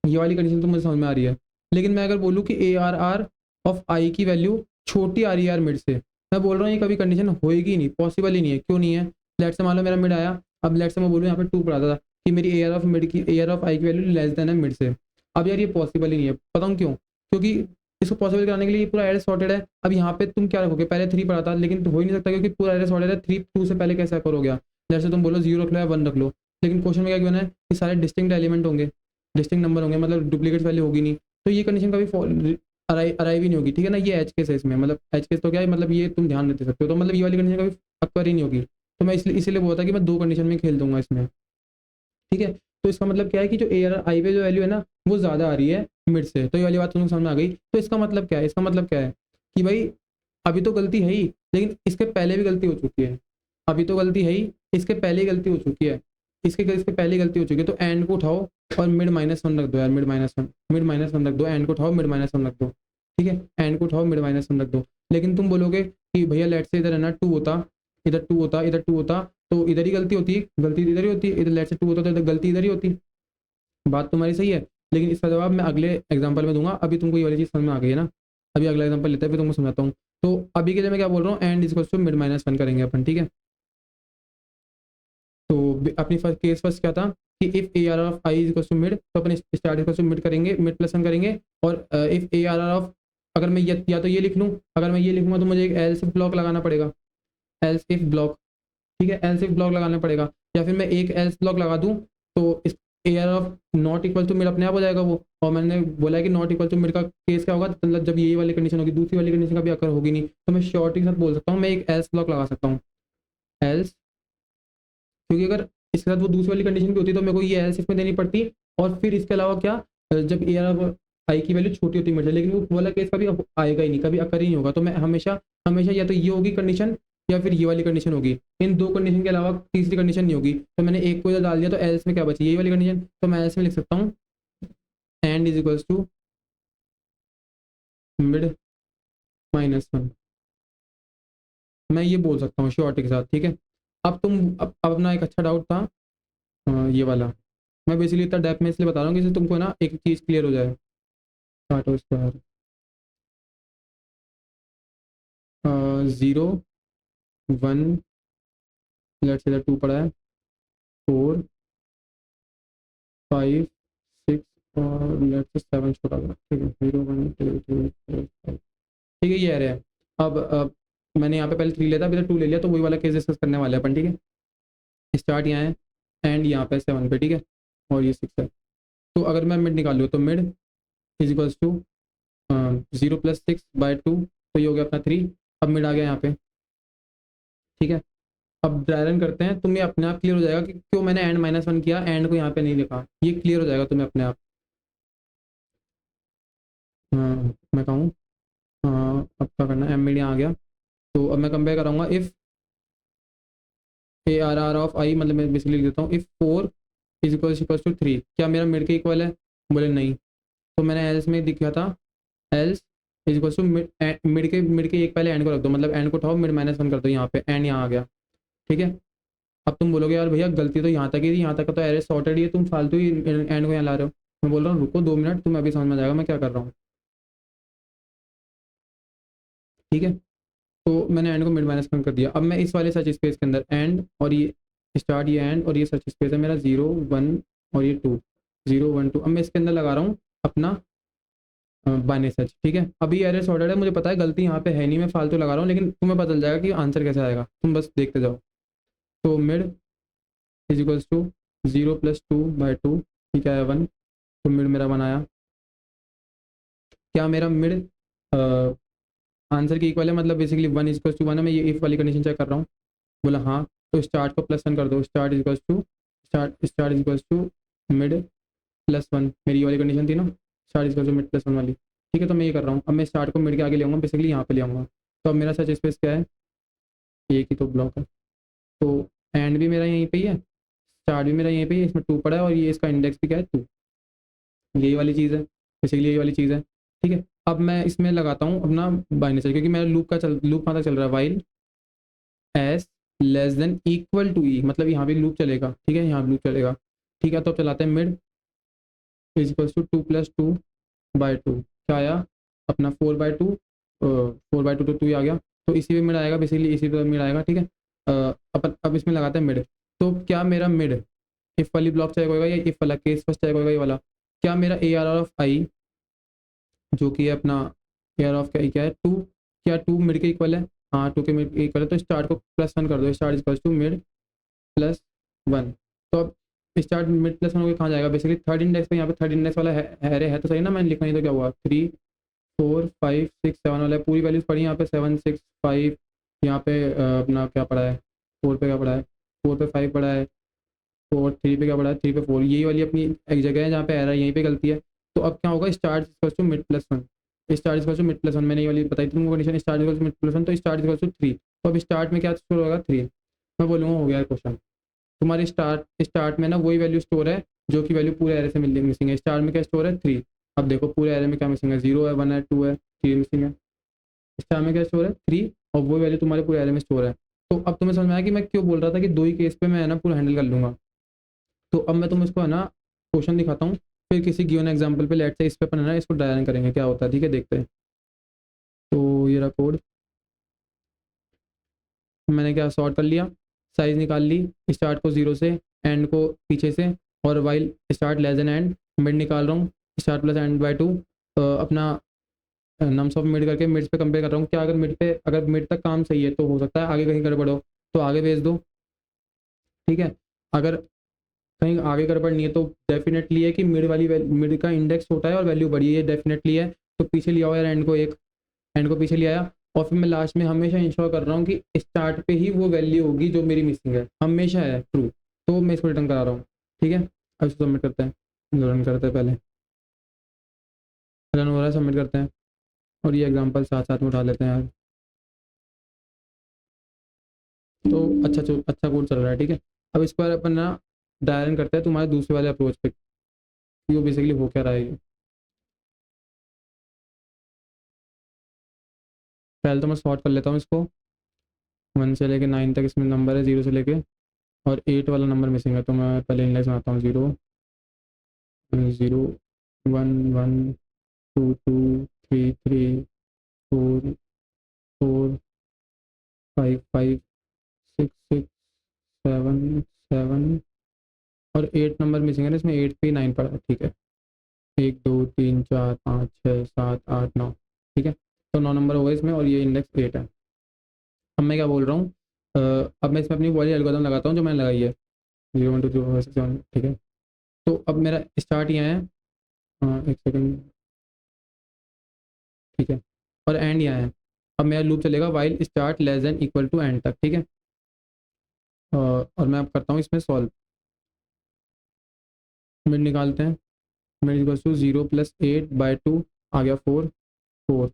ये वाली कंडीशन तो मुझे समझ में आ रही है। लेकिन मैं अगर बोलूँ कि ARR(i) की वैल्यू छोटी आ रही है यार मिड से, मैं बोल रहा हूँ ये कभी कंडीशन होएगी नहीं, पॉसिबल ही नहीं है। क्यों नहीं है, लेट से मान लो मेरा मिड आया, अब लेट से मैं बोलूँ यहाँ पे 2 पढ़ाता था कि मेरी AR(i) की वैल्यू लेस देन है मिड से। अब यार ये पॉसिबल ही नहीं है, बताऊँ क्यों, क्योंकि इसको पॉसिबल कराने के लिए ये पूरा एरे सॉर्टेड है। अब यहाँ पे तुम क्या रखोगे, पहले 3 पढ़ा था लेकिन तो हो ही नहीं सकता, क्योंकि पूरा एरे सॉर्टेड है। 3 2 से पहले कैसे करोगे आप, जैसे तुम बोलो 0 रख लो या 1 रख लो, लेकिन क्वेश्चन में क्या गिवन है कि सारे डिस्टिंक्ट एलिमेंट होंगे, डिस्टिंक्ट नंबर होंगे, मतलब डुप्लीकेट वैल्यू होगी नहीं। तो ये कंडीशन कभी अराइव ही नहीं होगी। ठीक है ना, ये एच केस है इसमें, मतलब एच केस तो क्या है, मतलब ये तुम ध्यान नहीं दे सकते हो, तो मतलब ये वाली कंडीशन कभी अक्वर ही नहीं होगी। तो मैं इसलिए बोला था कि मैं 2 कंडीशन में खेल दूंगा इसमें। ठीक है, तो इसका मतलब क्या है कि जो ARR(i) पे जो वैल्यू है ना वो ज़्यादा आ रही है मिड से, तो ये वाली बात तुमको समझ में आ गई। तो इसका मतलब क्या है, इसका मतलब क्या है कि भाई अभी तो गलती है ही, लेकिन इसके पहले भी गलती हो चुकी है। अभी तो गलती है ही, इसके पहले ही गलती हो चुकी है, इसके पहले ही गलती हो चुकी है। तो एंड को उठाओ और मिड -1 रख दो यार, मिड -1 रख दो, एंड को उठाओ मिड-1 रख दो। ठीक है, एंड को उठाओ मिड-1 रख दो। लेकिन तुम बोलोगे कि भैया लेट से इधर है ना 2 होता, इधर 2 होता, इधर 2 होता, तो इधर ही गलती होती, गलती इधर ही होती, इधर लेट से 2 होता तो इधर गलती इधर ही होती। बात तुम्हारी सही है, लेकिन इसका जवाब मैं अगले एग्जाम्पल में दूंगा। अभी तुमको ये वाली चीज़ समझ में आ गई है ना, अभी अगला एग्जाम्पल लेते हैं फिर तुमको समझाता हूँ। तो अभी के लिए मैं क्या बोल रहा हूँ, एंड इक्वल्स टू मिड-1 करेंगे अपन। ठीक है, तो अपनी फर्स्ट केस फर्स्ट क्या था कि if ARR(i) equals to mid, तो अपन स्टार्ट इक्वल्स टू मिड करेंगे, मिड+1 करेंगे। और इफ ARR अगर मैं या तो ये लिख लूँ, अगर मैं ये लिखूंगा तो मुझे एक एल्स ब्लॉक लगाना पड़ेगा, एल्स इफ ब्लॉक। ठीक है, एल्स इफ ब्लॉक लगाना पड़ेगा, या फिर मैं एक एल्स ब्लॉक लगा दूं तो इस AR(not equal to मिड अपने आप हो जाएगा वो। और मैंने बोला है कि नॉट इक्वल टू मिड का केस क्या होगा, मतलब जब ये वाली कंडीशन होगी, दूसरी वाली कंडीशन का भी अगर होगी नहीं, तो मैं श्योरिटी के साथ बोल सकता हूँ मैं एक एल्स ब्लॉक लगा सकता हूँ, एल्स। क्योंकि अगर इसके साथ वो दूसरी वाली कंडीशन भी होती तो मेरे को ये एल्स इसमें देनी पड़ती। और फिर इसके अलावा क्या, जब AR(i) की वैल्यू छोटी होती है, लेकिन वो वाला केस कभी आएगा ही नहीं, कभी अकर ही नहीं होगा। तो मैं हमेशा हमेशा या तो ये होगी कंडीशन या फिर ये वाली कंडीशन होगी, इन 2 कंडीशन के अलावा तीसरी कंडीशन नहीं होगी। तो मैंने एक को इधर डाल दिया, तो एल्स में क्या बची, यही वाली कंडीशन। तो मैं एल्स में लिख सकता हूँ एंड इज इक्वल्स टू मिड-1। मैं ये बोल सकता हूँ श्योरिटी के साथ। ठीक है, अब अपना एक अच्छा डाउट था, ये वाला। मैं बेसिकली इतना डेप्थ में इसलिए बता रहा हूँ कि इससे तुमको ना एक चीज़ क्लियर हो जाए। काटो इसको यार, 0 1, लेट्स से 2 पड़ा है, 4 5 6 और लेट्स से 7 छोटा था, ठीक है, 0 1 2 3 4 5, ठीक है, ये एरे है। अब मैंने यहाँ पे पहले 3 लिया था, अभी तो 2 ले लिया, तो वही वाला केस डिस्कस करने वाले हैं अपन, ठीक है। स्टार्ट यहाँ है, एंड यहाँ पे 7 पे, ठीक है, और ये 6 है। तो अगर मैं मिड निकाल लूँ तो मिड इज इक्वल्स टू 0 + 6/2, तो ये हो गया अपना 3। अब मिड आ गया यहाँ पे, ठीक है। अब ड्राई रन करते हैं, तुम्हें अपने आप क्लियर हो जाएगा कि क्यों मैंने एंड -1 किया, एंड को यहाँ पे नहीं लिखा, ये क्लियर हो जाएगा तुम्हें अपने आप। मैं कहूँ, अब क्या करना है, एम मिड यहाँ आ गया, तो अब मैं कंपेयर कराऊंगा इफ़ ARR ऑफ आई, मतलब मैं बेसिकली लिख देता हूँ इफ़ 4 इज इक्वल्स टू 3, क्या मेरा मिड के इक्वल है? बोले नहीं। तो मैंने एल्स में दिखा था, else is equals to mid के एक पहले एंड को रख दो, मतलब एंड को उठाओ, मिड -1 कर दो, यहाँ पे एंड यहाँ आ गया, ठीक है। अब तुम बोलोगे यार भैया गलती तो यहाँ तक ही थी, यहाँ तक का तो एरे सॉर्टेड ही है, तुम फालतू ही एंड को यहाँ ला रहे हो। मैं बोल रहा हूँ रुको 2 मिनट, तुम्हें अभी समझ में आ जाएगा मैं क्या कर रहा हूँ, ठीक है। तो मैंने एंड को मिड -1 कर दिया। अब मैं इस वाले सर्च स्पेस के अंदर एंड और ये स्टार्ट, ये एंड और ये सर्च स्पेस है मेरा 0 1 और ये 2, 0 1 2। अब मैं इसके अंदर लगा रहा हूँ अपना बाइनरी सर्च, ठीक है। अभी एरे सॉर्टेड है, मुझे पता है गलती यहाँ पे है नहीं, मैं फालतू लगा रहा हूँ, लेकिन तुम्हें पता चल जाएगा कि आंसर कैसे आएगा, तुम बस देखते जाओ। तो मिड इज इक्वल्स टू 0 + 2/2, ठीक है, 1। तो मिड मेरा बनाया, क्या मेरा मिड आंसर की इक्वल है, मतलब बेसिकली 1 इज इक्वल्स टू 1 है, मैं ये इफ वाली कंडीशन चेक कर रहा हूँ। बोला हाँ, तो स्टार्ट को +1 कर दो, start is equals to start is equals to mid +1, मेरी ये वाली कंडीशन थी ना, start is equals to mid +1 वाली, ठीक है। तो मैं ये कर रहा हूँ, अब मैं स्टार्ट को मिड के आगे ले आऊँगा, बेसिकली यहाँ पे ले आऊँगा। तो अब मेरा सर्च स्पेस क्या है, एक ही तो ब्लॉक है, तो एंड भी मेरा यहीं पे ही है, स्टार्ट भी मेरा यहीं पे ही है, इसमें 2 पड़ा है, और ये इसका इंडेक्स भी क्या है 2, यही वाली चीज़ है, बेसिकली यही वाली चीज़ है, ठीक है। अब मैं इसमें लगाता हूँ अपना बाइनरी सर्च, क्योंकि मेरा लूप कहाँ तक चल रहा है, while s less than equal to e, मतलब यहाँ भी लूप चलेगा, ठीक है, यहाँ लूप चलेगा, ठीक है। तो अब चलाते हैं मिड इज इक्वल्स टू 2 + 2/2, क्या आया अपना 4/2, 4/2 तो 2 आ गया, तो इसी पे मिड आएगा, बेसिकली इसी पे मिड आएगा, ठीक है। अपन अब इसमें लगाते हैं मिड, तो क्या मेरा मिड इफ वाली ब्लॉक चेक होगा, या इफ वाला केस फर्स्ट चेक होगा, ये वाला, क्या मेरा ARR ऑफ आई जो कि है अपना ARR ऑफ क्या है 2, क्या 2 मिड के इक्वल है? हाँ, 2 के मिड के इक्वल है, तो स्टार्ट को +1 कर दो, स्टार्ट इक्वल्स टू मिड +1। तो अब स्टार्ट मिड +1 होकर कहाँ जाएगा, बेसिकली थर्ड इंडेक्स पे, यहाँ पे थर्ड इंडेक्स वाला है तो सही ना, मैंने लिखा नहीं तो क्या हुआ, 3 4 5 6 7 वाला है, पूरी वैल्यूज पड़ी यहाँ पे, 7 6 5, यहाँ पे अपना क्या पड़ा है, 4 पे क्या पड़ा है, 4 पे 5 पड़ा है, और 3 पे क्या पड़ा है, 3 पे 4, यही वाली अपनी एक जगह है जहाँ पे एरर, यहीं पे गलती है। तो अब क्या होगा, start equals to mid +1, start equals to mid +1, मैंने ये वाली बताई थी तुमको condition, start equals to mid +1, तो स्टार्ट इक्वल्स टू 3। तो अब स्टार्ट में क्या स्टोर होगा, 3। मैं बोलूँगा हो गया क्वेश्चन, तुम्हारे स्टार्ट में ना वही वैल्यू स्टोर है जो कि वैल्यू पूरे एरे से मिसिंग है। स्टार्ट में क्या स्टोर है, 3। अब देखो पूरे एरे में क्या मिसिंग है, 0 है, 1 है, 2 है, 3 मिसिंग है। स्टार्ट में क्या स्टोर है, 3, और वो वैल्यू तुम्हारे पूरे एरे में स्टोर है। तो अब तुम्हें समझ में आया कि मैं क्यों बोल रहा था कि दो ही केस पे मैं है ना पूरा हैंडल कर लूँगा। तो अब मैं तुम्हें इसको है ना क्वेश्चन दिखाता हूँ, फिर किसी गिवन एग्जाम्पल पे लेट से इस पे अपन है ना इसको ड्राई रन करेंगे क्या होता है, ठीक है, देखते हैं। तो ये रहा कोड, मैंने क्या सॉर्ट कर लिया, साइज निकाल ली, स्टार्ट को 0 से, एंड को पीछे से, और while start less then and, mid निकाल रहा हूँ, स्टार्ट प्लस एंड बाय 2, अपना नम्स ऑफ मिड करके मिड्स पे कंपेयर कर रहा हूँ, क्या अगर मिड तक काम सही है तो हो सकता है आगे कहीं गड़बड़ हो, तो आगे भेज दो, ठीक है। अगर कहीं आगे गड़बड़ नहीं है तो डेफिनेटली है कि मिड का इंडेक्स छोटा है और वैल्यू बड़ी है, डेफिनेटली है, तो पीछे लिया हुआ यार एंड को पीछे ले आया, और फिर मैं लास्ट में हमेशा इंश्योर कर रहा हूँ कि स्टार्ट पे ही वो वैल्यू होगी जो मेरी मिसिंग है, हमेशा है ट्रू, तो मैं इसको रिटर्न करा रहा हूँ, ठीक है। अब इसको सबमिट करते हैं, रन करते हैं, पहले रन हो रहा है, सबमिट करते हैं, और ये एग्जांपल साथ साथ में उठा लेते हैं यार। तो अच्छा कोड चल रहा है, ठीक है। अब इस पर अपन ना डायरन करते हैं तुम्हारे दूसरे वाले अप्रोच पे, कि वो बेसिकली हो क्या रहा है ये। पहले तो मैं सॉर्ट कर लेता हूँ इसको, 1 से लेके 9 तक इसमें नंबर है, 0 से लेके, और 8 वाला नंबर मिसिंग है, तो मैं पहले इंडेक्स में आता हूँ, 0 0 1 1 2 2 3 3 4 4 5 5 6 6 7 7, और 8 नंबर मिसिंग है ना इसमें, 8 पे 9 पड़ा है, ठीक है। 1 2 3 4 5 6 7 8 9, ठीक है। तो 9 नंबर होगा इसमें और ये इंडेक्स 8 है। अब मैं क्या बोल रहा हूँ, अब मैं इसमें अपनी वाली एल्गोरिथम लगाता हूँ जो मैंने लगाई है, 0 1 2 3 4 5 6 7, ठीक है। तो अब मेरा स्टार्ट यहाँ है, एक सेकंड, ठीक है, और एंड यहाँ है। अब मेरा लूप चलेगा while start less than equal to end तक, ठीक है। और मैं अब करता हूँ इसमें सॉल्व, मिड निकालते हैं। मिड इक्वल टू 0 + 8/2 आ गया 4 4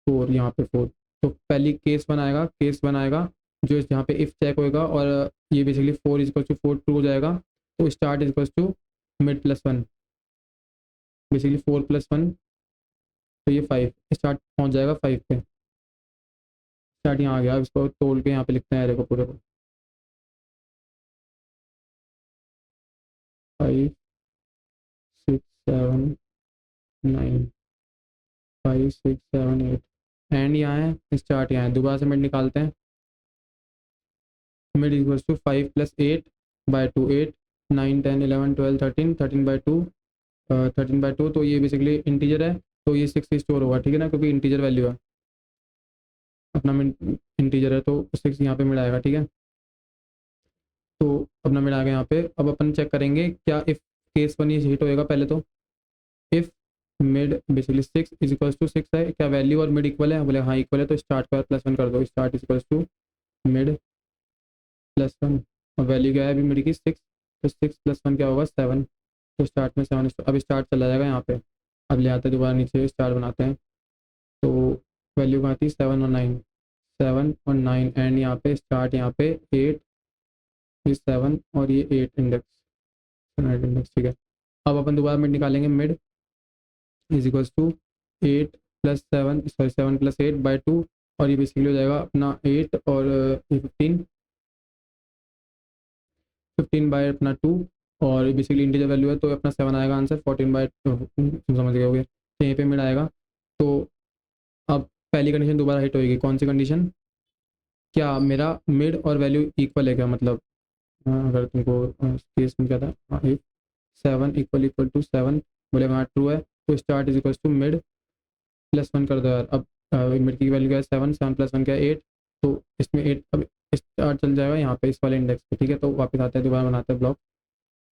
4, यहाँ पे 4। तो पहली केस बनाएगा जो जहाँ पे इफ चेक होएगा, और ये बेसिकली 4 इज टू 4 ट्रू हो जाएगा। तो start is to mid +1, basically 4 + 1, तो ये 5, स्टार्ट पहुँच जाएगा 5 पे। स्टार्ट यहाँ आ गया, अब इसको तोड़ के यहाँ पे लिखते हैं एरे को पूरे को, 5 6 7 9, 5 6 7 8, एंड यहाँ है, स्टार्ट यहाँ है। दोबारा से मिड निकालते हैं। मिड इक्वल्स टू 5 + 8/2 8 9 10 11 12 13 13/2, 13/2, तो ये बेसिकली इंटीजर है, तो ये 6 स्टोर होगा, ठीक है ना, क्योंकि इंटीजर वैल्यू है, अपना मिड इंटीजर है, तो 6 यहाँ पे मिल आएगा, ठीक है। तो अपना मिल आ गया यहाँ पे। अब अपन चेक करेंगे क्या इफ केस 1 ये हिट होएगा पहले। तो if mid basically 6 is equals to 6 है, क्या वैल्यू और मिड इक्वल है, बोले हाँ इक्वल है, तो स्टार्ट का +1 कर दो। Start is equals to mid +1, और वैल्यू क्या है अभी मिड की 6, तो 6 + 1 क्या होगा 7, तो स्टार्ट में 7, अब स्टार्ट चला जाएगा यहाँ पे। अब ले आते हैं दोबारा नीचे, स्टार्ट बनाते हैं। तो वैल्यू कहाँ थी 7 और 9, 7 और 9, एंड यहाँ पे स्टार्ट यहाँ पे 8, ये 7 और ये 8 इंडेक्स, ठीक है। अब अपन दोबारा मिड निकालेंगे। Mid is equals to 8 + 7, sorry 7 + 8/2, और ये बेसिकली हो जाएगा अपना 8 और 15, 15 बाय अपना 2, और बेसिकली इंटीजर वैल्यू है, तो अपना 7 आएगा आंसर। 14/2 समझ गए होगे, तो यहीं पे मिड आएगा। तो अब पहली कंडीशन दोबारा हिट होएगी, कौन सी कंडीशन, क्या मेरा मिड और वैल्यू इक्वल है क्या, मतलब अगर तुमको केस में क्या था, हाँ, इफ 7 इक्वल टू 7, बोले हाँ ट्रू है, तो start is equal to mid +1 कर दो यार। अब मिड की वैल्यू क्या है 7, 7 + 1 क्या है 8, तो इसमें 8 अब स्टार्ट चल जाएगा यहाँ पे इस वाले इंडेक्स पे, ठीक है। तो वापस आते हैं, दोबारा बनाते हैं ब्लॉक।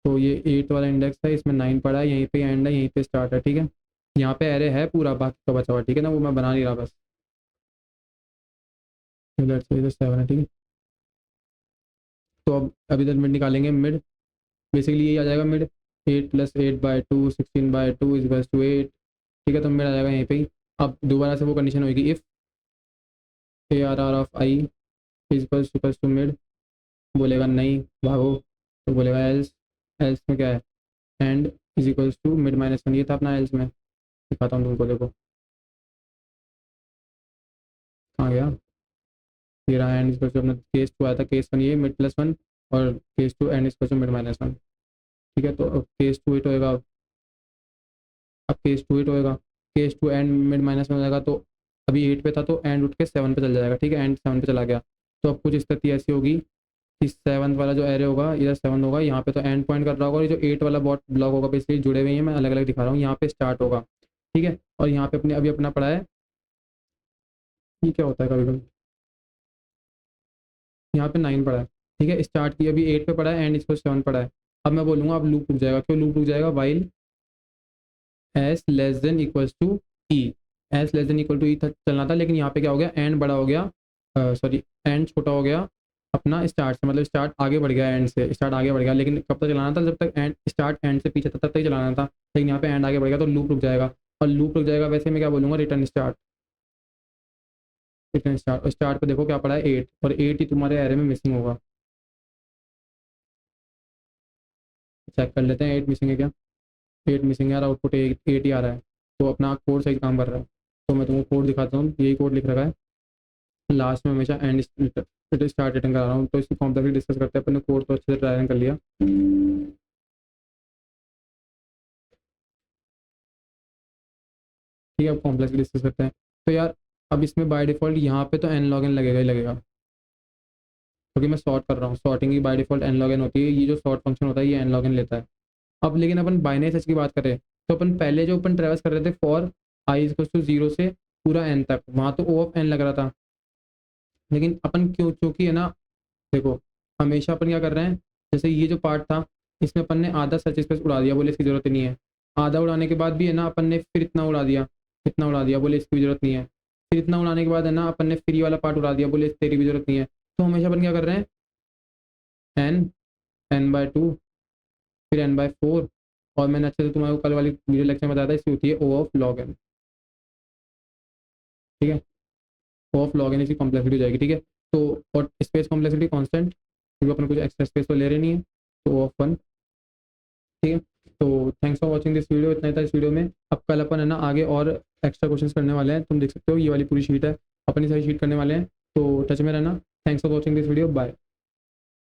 तो ये 8 वाला इंडेक्स है, इसमें 9 पड़ा है, यहीं पे एंड है, यहीं पे स्टार्ट है, ठीक है। यहाँ पे एरे है पूरा, बाकी का बचा हुआ, ठीक है ना, वो मैं बना नहीं रहा बस। इधर से इधर 7 है, ठीक है। तो अब इधर मिड निकालेंगे। मिड बेसिकली यही आ जाएगा, मिड 8 + 8/2 16/2 इज इक्वल्स टू 8, ठीक है। तो मिड आ जाएगा यहीं पे ही। अब दोबारा से वो कंडीशन होगी, if ARR of i is equals to mid, बोलेगा नहीं भागो, तो बोलेगा एल्स, एल्स में क्या है end is equals to mid -1, ये था अपना एल्स में। दिखाता हूँ तुमको, देखो कहाँ गया, ये रहा एंड इज इक्वल्स टू, अपना केस 2 आया था, केस 1 ये मिड +1, और case 2 end is equals to mid -1, ठीक है। तो अब केस 2 हिट होएगा, अब केस 2 हिट होएगा, केस 2 एंड मिड -1 हो जाएगा। तो अभी 8 पे था, तो एंड उठ के 7 पे चल जाएगा, ठीक है, एंड 7 पे चला गया। तो अब कुछ स्थिति ऐसी होगी कि 7 वाला जो एरे होगा इधर 7 होगा, यहाँ पे तो एंड पॉइंट कर रहा होगा, और ये जो 8 वाला बॉट ब्लॉक होगा बेसिकली जुड़े हुए हैं, मैं अलग अलग दिखा रहा हूँ, यहाँ पे स्टार्ट होगा, ठीक है। और यहाँ पे अपने अभी अपना पड़ा है, ये क्या होता है कभी कभी, यहाँ पे 9 पड़ा है, ठीक है। स्टार्ट की अभी 8 पे पड़ा है, एंड इसको 7 पड़ा है। अब मैं बोलूँगा अब लूप रुक जाएगा, क्यों लूप रुक जाएगा, while s less than equals to e, s less than equal to e चलना था, लेकिन यहाँ पे क्या हो गया, एंड बड़ा हो गया, सॉरी एंड छोटा हो गया अपना स्टार्ट से, मतलब स्टार्ट आगे बढ़ गया, एंड से स्टार्ट आगे बढ़ गया, लेकिन कब तक चलाना था, जब तक एंड स्टार्ट एंड से पीछे था तब तक ही चलाना था, लेकिन यहाँ पे एंड आगे बढ़ गया, तो लूप रुक जाएगा। और लूप रुक जाएगा, वैसे मैं क्या बोलूँगा, रिटर्न स्टार्ट, रिटर्न स्टार्ट। और स्टार्ट पे देखो क्या पड़ा है 8, और 8 ही तुम्हारे एरे में मिसिंग होगा, चेक कर लेते हैं 8 मिसिंग है क्या। 8 मिसिंग है यार, आउटपुट 8 ही आ रहा है, तो अपना कोड सही काम कर रहा है। तो मैं तुमको कोड दिखाता हूँ, यही कोड लिख रखा है, लास्ट में हमेशा एंड स्टार्ट रिटर्न करा रहा हूँ। तो इसकी कॉम्प्लेक्सिटी डिस्कस करते हैं, अपने कोड तो अच्छे से ट्राई कर लिया, ठीक है। अब कॉम्प्लेक्सिटी डिस्कस करते हैं। तो यार अब इसमें बाय डिफॉल्ट यहाँ पे तो एन लॉग एन लगेगा ही लगेगा, क्योंकि मैं सॉर्ट कर रहा हूँ, सॉर्टिंग की by default n log n होती है, ये जो सॉर्ट फंक्शन होता है ये एन लॉग एन लेता है। अब लेकिन अपन बाइनरी सर्च की बात करें, तो अपन पहले जो अपन ट्रेवल्स कर रहे थे फॉर आई इज टू 0 से पूरा एन तक, वहाँ तो ओ ऑफ एन लग रहा था, लेकिन अपन क्यों, क्योंकि है ना, देखो हमेशा अपन क्या कर रहे हैं, जैसे ये जो पार्ट था इसमें अपन ने आधा सर्च स्पेस उड़ा दिया, बोले इसकी जरूरत ही नहीं है। आधा उड़ाने के बाद भी है ना अपन ने फिर इतना उड़ा दिया, इतना उड़ा दिया, बोले इसकी भी जरूरत नहीं है। फिर इतना उड़ाने के बाद है ना अपन ने फ्री वाला पार्ट उड़ा दिया, बोले तेरी भी जरूरत नहीं है। तो हमेशा अपन क्या कर रहे हैं, एन, n/2, फिर n/4, और मैंने अच्छे से तुम्हारे को कल वाली वीडियो लेक्चर में बताया था, इसकी होती है ओ ऑफ लॉग एन। ठीक है, ओ ऑफ लॉग एन इसकी कॉम्प्लेक्सिटी हो जाएगी। ठीक है, तो और स्पेस कॉम्प्लेक्सिटी कांस्टेंट, क्योंकि अपन कुछ एक्स्ट्रा स्पेस तो ले रहे नहीं है, तो ओ ऑफ 1। ठीक है, तो thanks for watching this video, इतना ही था इस वीडियो में। अब कल अपन है ना आगे और एक्स्ट्रा क्वेश्चंस करने वाले हैं, तुम देख सकते हो ये वाली पूरी शीट है, अपनी सारी शीट करने वाले हैं, तो टच में रहना। Thanks for watching this video, bye.